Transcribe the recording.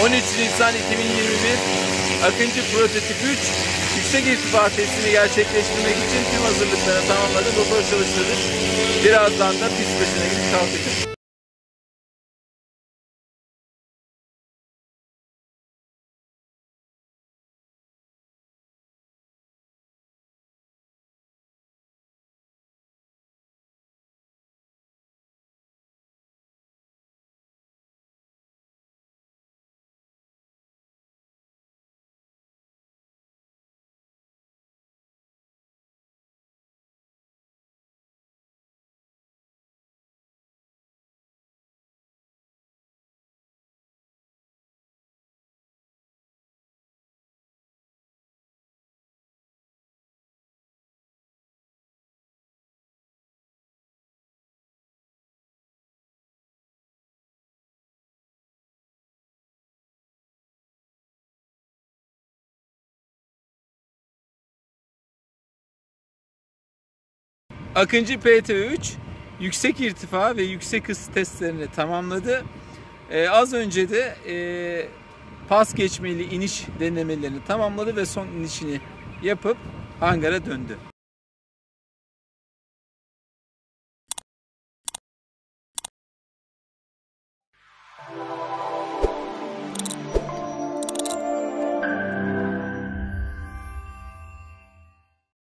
13 Nisan 2021 Akıncı Prototip 3 yüksek irtifa testini gerçekleştirmek için tüm hazırlıklarını tamamladı. Motor çalıştırdık. Birazdan da pist başına gidip kalkacağız. Akıncı PT3 yüksek irtifa ve yüksek hız testlerini tamamladı. Az önce de pas geçmeli iniş denemelerini tamamladı ve son inişini yapıp hangara döndü.